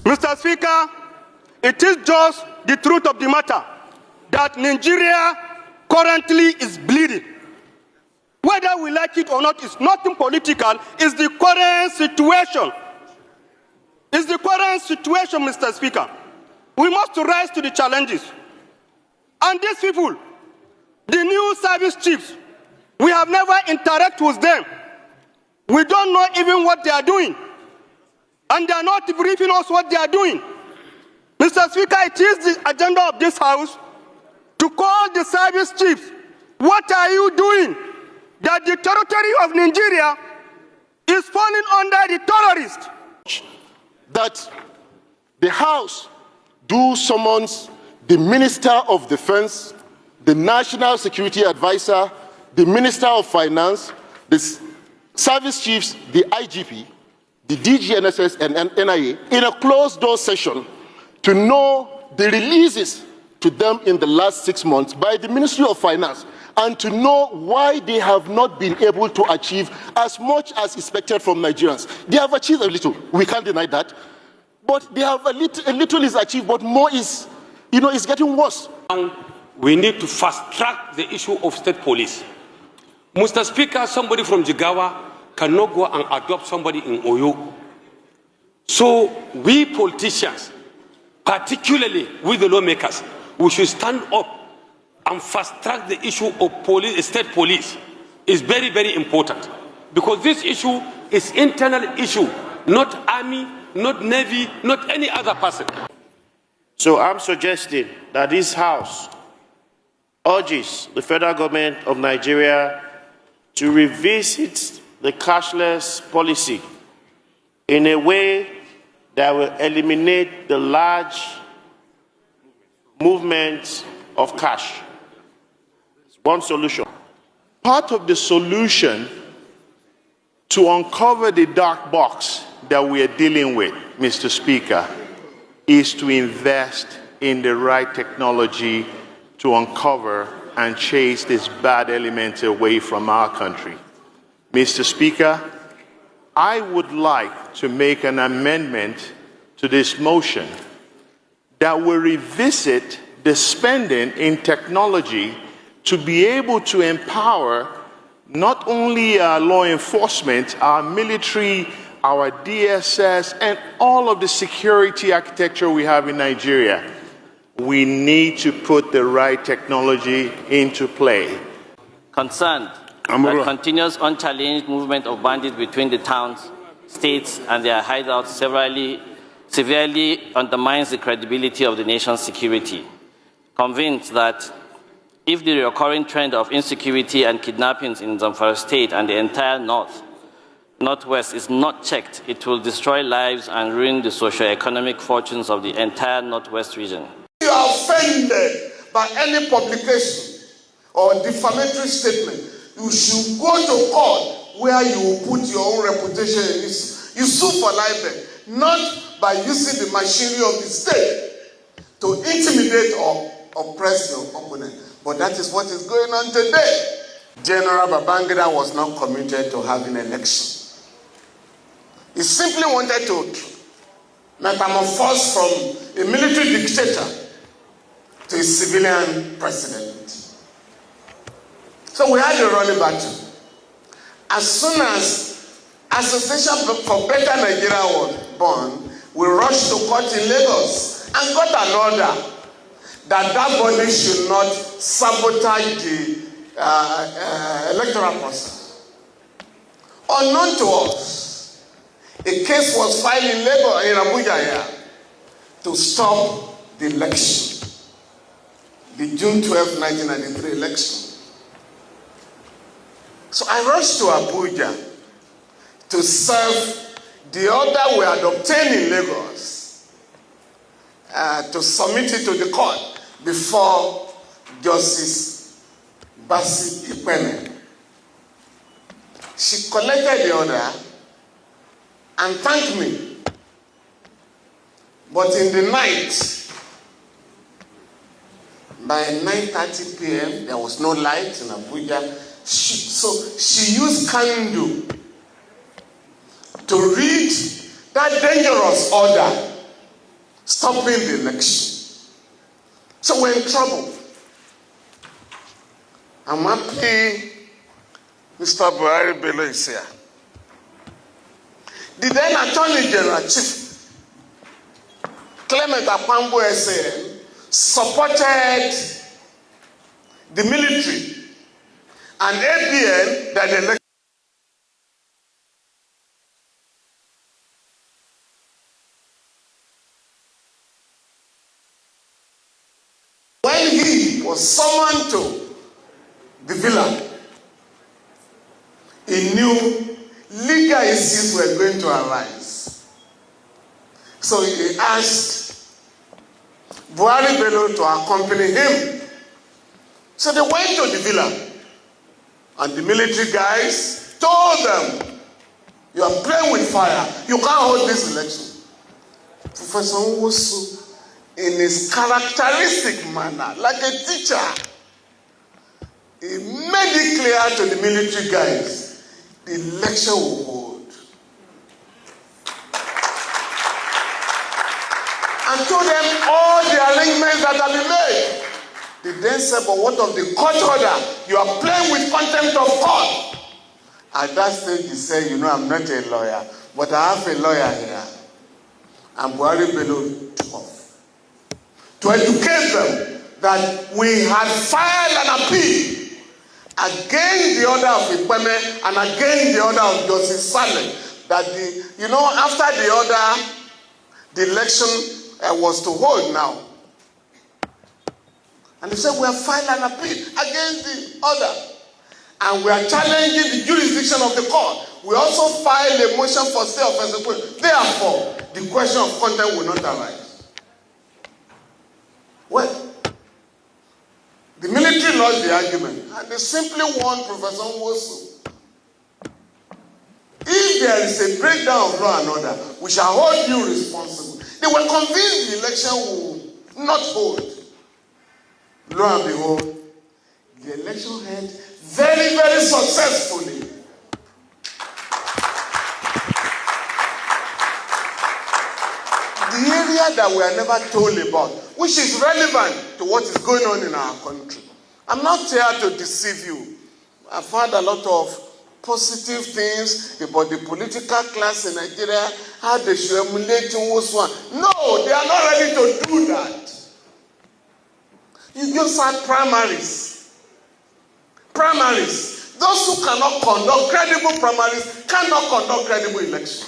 Mr. Speaker, it is just the truth of the matter that Nigeria currently is bleeding. Whether we like it or not, it's nothing political, it's the current situation. It's the current situation, Mr. Speaker. We must rise to the challenges. And these people, the new service chiefs, we have never interacted with them. We don't know even what they are doing. And they are not briefing us what they are doing. Mr. Speaker, it is the agenda of this House to call the service chiefs. What are you doing that the territory of Nigeria is falling under the terrorists? That the House do summons the Minister of Defense, the National Security Advisor, the Minister of Finance, the service chiefs, the IGP, the DGNSS and NIA in a closed-door session to know the releases to them in the last 6 months by the Ministry of Finance and to know why they have not been able to achieve as much as expected from Nigerians. They have achieved a little, we can't deny that, but they have a little is achieved, but more is, it's getting worse. Now, we need to fast-track the issue of state police. Mr. Speaker, somebody from Jigawa cannot go and adopt somebody in Oyo. So we politicians, particularly with the lawmakers, we should stand up and fast-track the issue of police, state police. Is very, very important. Because this issue is internal issue, not army, not navy, not any other person. So I'm suggesting that this House urges the federal government of Nigeria to revisit the cashless policy in a way that will eliminate the large movement of cash. It's one solution. Part of the solution to uncover the dark box that we are dealing with, Mr. Speaker, is to invest in the right technology to uncover and chase these bad elements away from our country. Mr. Speaker, I would like to make an amendment to this motion that will revisit the spending in technology to be able to empower not only our law enforcement, our military, our DSS, and all of the security architecture we have in Nigeria. We need to put the right technology into play. Concerned that continuous unchallenged movement of bandits between the towns, states, and their hideouts severely undermines the credibility of the nation's security. Convinced that if the recurring trend of insecurity and kidnappings in Zamfara State and the entire Northwest is not checked, it will destroy lives and ruin the socio-economic fortunes of the entire Northwest region. You are offended by any publication or defamatory statement, you should go to court where you will put your own reputation in this. You sue for libel, not by using the machinery of the state to intimidate or oppress your opponent. But that is what is going on today. General Babangida was not committed to having an election. He simply wanted to metamorphose from a military dictator to a civilian president. So we had a running battle. As soon as Association for Better Nigeria was born, we rushed to court in Lagos and got an order that body should not sabotage the electoral process. Unknown to us, a case was filed in Lagos, in Abuja here, to stop the election, the June 12, 1993 election. So I rushed to Abuja to serve the order we had obtained in Lagos, to submit it to the court before Justice Basi Ipene. She collected the order and thanked me. But in the night, by 9:30 p.m., there was no light in Abuja. So she used candle to read that dangerous order stopping the election. So we're in trouble. I'm happy Mr. Buhari Bello is here. The then Attorney General Chief Clement Akpambu SAN supported the military and APN that the election. When he was summoned to the villa, he knew legal issues were going to arise. So he asked Buhari Bello to accompany him. So they went to the villa, and the military guys told them, "You are playing with fire. You can't hold this election." Professor Nwosu, in his characteristic manner, like a teacher, he made it clear to the military guys, the election will hold. And told them all the arrangements that have been made. They then said, "But what of the court order? You are playing with contempt of court." At that stage, he said, "You know, I'm not a lawyer, but I have a lawyer here." And Buhari Bello took off to educate them that we had filed an appeal against the order of Ikweme and against the order of Justice Saleh, that after the order, the election was to hold now. And they said, "We have filed an appeal against the order, and we are challenging the jurisdiction of the court. We also filed a motion for stay of execution. Therefore, the question of contempt will not arise." Well, the military lost the argument, and they simply warned Professor Nwosu, "If there is a breakdown of law and order, we shall hold you responsible." They were convinced the election will not hold. Lo and behold, the election held very, very successfully. The area that we are never told about, which is relevant to what is going on in our country. I'm not here to deceive you. I've heard a lot of positive things about the political class in Nigeria, how they should emulate Nwosu. No, they are not ready to do that. You just had primaries. Primaries. Those who cannot conduct credible primaries cannot conduct credible elections.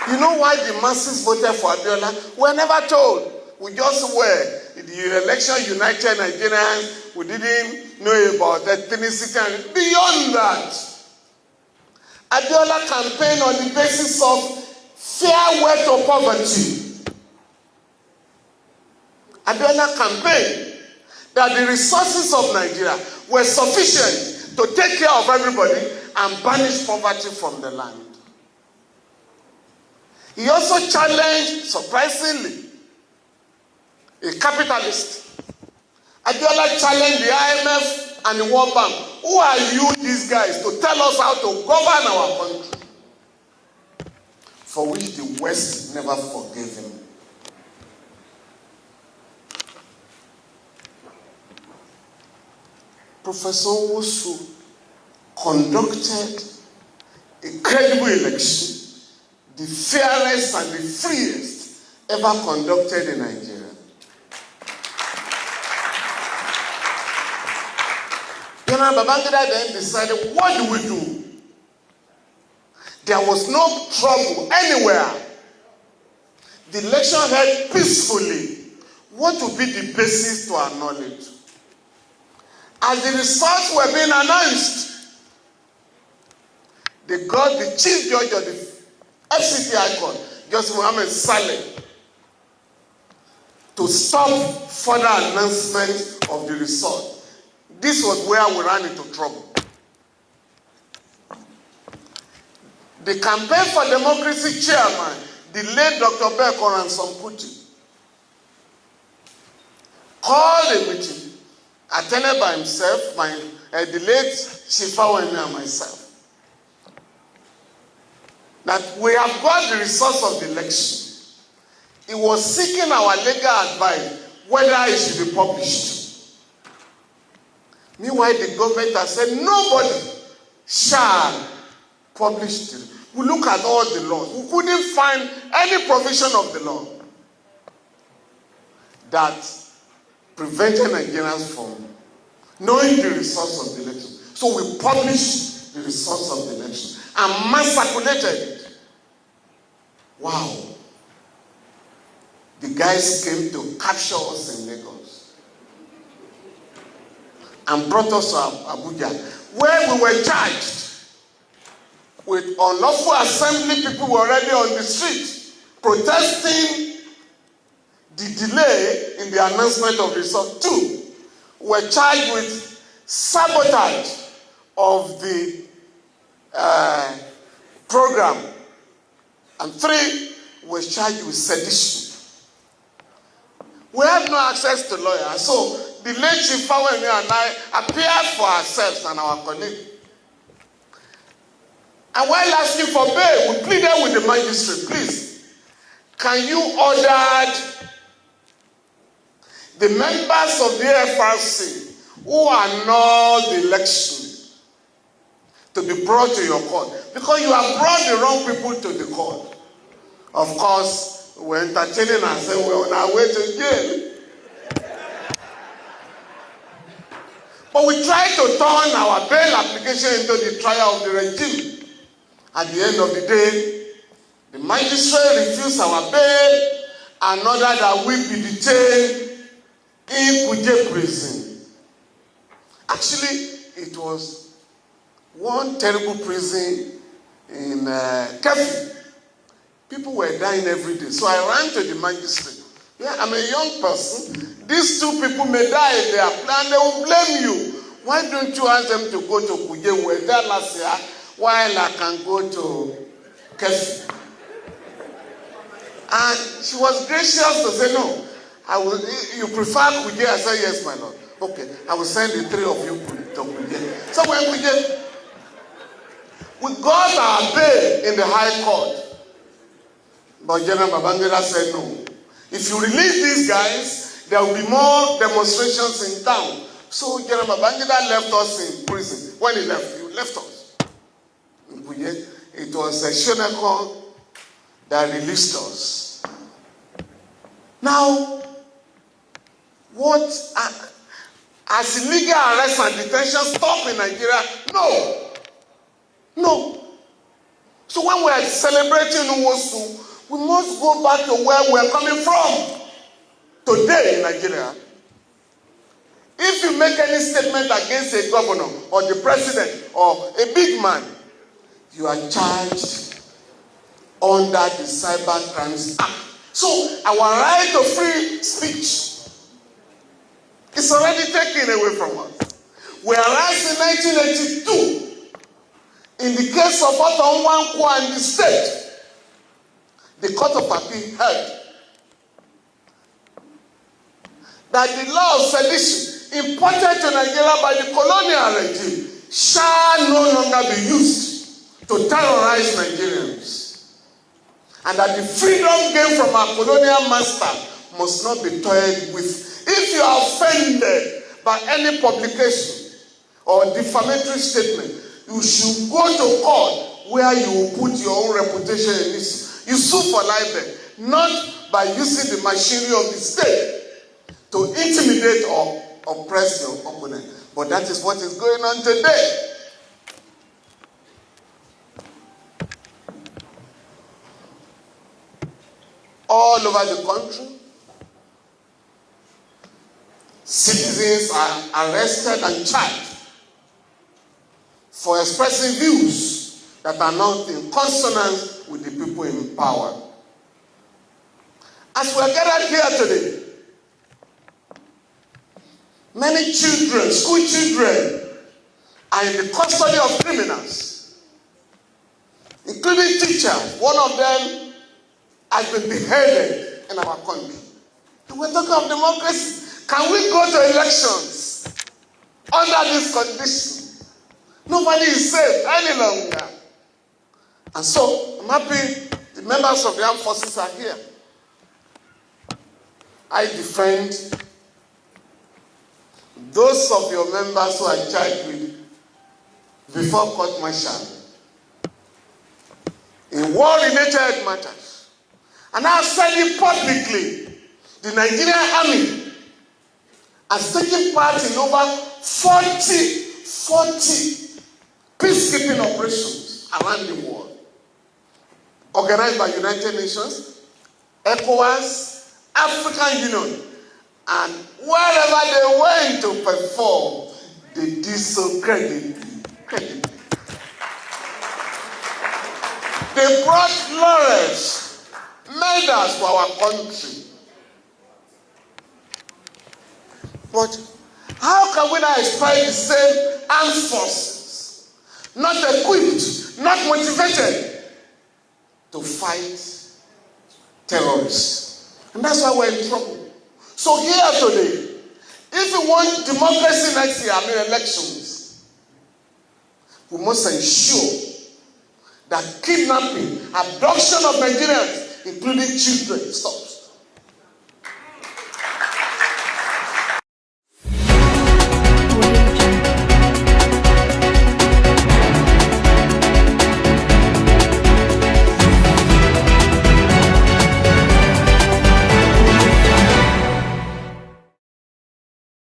You know why the masses voted for Abiola? We were never told. We just were. The election united Nigerians. We didn't know about ethnicity. Beyond that, Abiola campaigned on the basis of fair way to poverty. Abiola campaigned that the resources of Nigeria were sufficient to take care of everybody and banish poverty from the land. He also challenged, surprisingly, a capitalist. Abiola challenged the IMF and the World Bank. Who are you, these guys, to tell us how to govern our country? For which the West never forgave him. Professor Nwosu conducted a credible election, the fairest and the freest ever conducted in Nigeria. General Babangida then decided, what do we do? There was no trouble anywhere. The election held peacefully. What would be the basis to acknowledge? As the results were being announced, they got the chief judge of the FCT High Court, Justice Mohammed Saleh, to stop further announcement of the result. This was where we ran into trouble. The Campaign for Democracy chairman, the late Dr. Bekor and Samputi, called a meeting, attended by himself, the late Shifawemi and myself. that we have got the results of the election. He was seeking our legal advice whether it should be published. Meanwhile, the government has said nobody shall publish it. We look at all the laws. We couldn't find any provision of the law that prevented Nigerians from knowing the results of the election. So we published the results of the election and mass circulated it. Wow. The guys came to capture us in Lagos and brought us to Abuja, where we were charged with unlawful assembly. People were already on the street protesting the delay in the announcement of the result. 2, were charged with sabotage of the program. And 3, was charged with sedition. We have no access to lawyers, so the late Chief Fawemi and I appeared for ourselves and our colleague. And while asking for bail, we pleaded with the magistrate, please, can you order the members of the FRC who annulled the election to be brought to your court? Because you have brought the wrong people to the court. Of course, we're entertaining ourselves, we're on our way to jail. But we tried to turn our bail application into the trial of the regime. At the end of the day, the magistrate refused our bail and ordered that we be detained in Kuje prison. Actually, it was one terrible prison in Kefi. People were dying every day. So I ran to the magistrate. Yeah, I'm a young person. These 2 people may die if they are planned. They will blame you. Why don't you ask them to go to Kuje? We were there last year, while I can go to Kefi. And she was gracious to say, no, you prefer Kuje? I said, yes, my lord. Okay, I will send the 3 of you to Kuje. So when we got our bail in the High Court. But General Babangida said no. If you release these guys, there will be more demonstrations in town. So General Babangida left us in prison. When he left us. It was Shoneko that released us. Now, what as illegal arrest and detention stop in Nigeria? No. So when we are celebrating Nwosu, we must go back to where we are coming from. Today in Nigeria, if you make any statement against a governor or the president or a big man, you are charged under the Cyber Crimes Act. So our right to free speech is already taken away from us. Whereas in 1982, in the case of Otto Nwankwo and the state, the Court of Appeal held that the law of sedition imported to Nigeria by the colonial regime shall no longer be used to terrorize Nigerians, and that the freedom gained from our colonial master must not be toyed with. If you are offended by any publication or defamatory statement, you should go to court where you will put your own reputation in this. You sue for libel, not by using the machinery of the state to intimidate or oppress your opponent. But that is what is going on today. All over the country, citizens are arrested and charged for expressing views that are not in consonance with the people in power. As we are gathered here today, many children, school children, are in the custody of criminals, including teachers. One of them has been beheaded in our country. And we're talking of democracy. Can we go to elections under this condition? Nobody is safe any longer. And so, I'm happy the members of the armed forces are here. I defend those of your members who are charged with before court martial in war-related matters. And I've said it publicly, the Nigerian Army has taken part in over 40 peacekeeping operations around the world, organized by United Nations, ECOWAS, African Union, and wherever they went to perform, they did so credibly. They brought laurels, medals for our country. But how can we not expect the same armed forces, not equipped, not motivated, to fight terrorists? And that's why we're in trouble. So here today, if we want democracy next year, elections, we must ensure that kidnapping, abduction of Nigerians, including children, stops.